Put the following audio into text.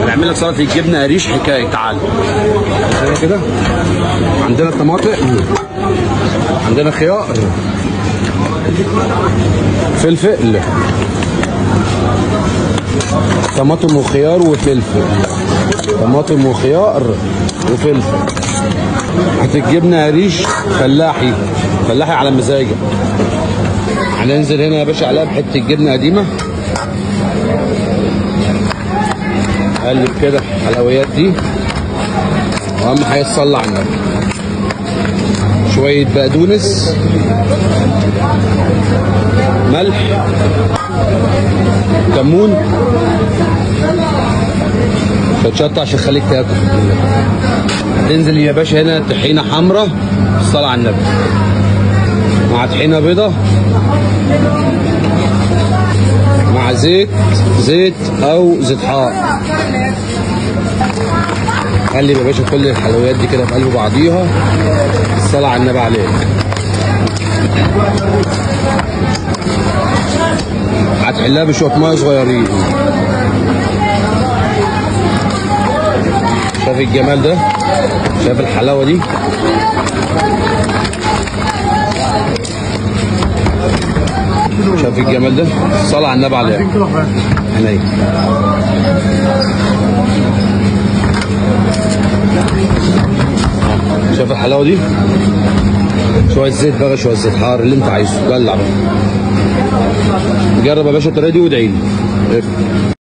هنعمل لك سلطه الجبنه قريش حكايه. تعال هنا كده، عندنا طماطم، عندنا خيار، فلفل، طماطم وخيار وفلفل، طماطم وخيار وفلفل. هتجيبنا قريش فلاحي على مزاجك. هننزل هنا يا باشا عليها بحته جبنه قديمه. قلب كده الحلويات دي، واهم حاجه تصلي على النبي. شويه بقدونس، ملح، كمون، شطه عشان تخليك تاكل. تنزل يا باشا هنا طحينه حمراء، الصلاه على النبي، مع طحينه بيضه، مع زيت او زيت حار. قلب يا باشا كل الحلويات دي كده في قلب بعضيها، الصلاه على النبي عليك. هتحلها بشويه ميه صغيرين. شايف الجمال ده؟ شايف الحلاوه دي؟ شايف الجمال ده؟ الصلاة على النبي عليه. عينيا. شايف الحلاوه دي؟ شويه زيت بقى، شويه زيت حار، اللي انت عايزه، دلع بقى. جرب يا باشا الطريقه دي وادعي لي.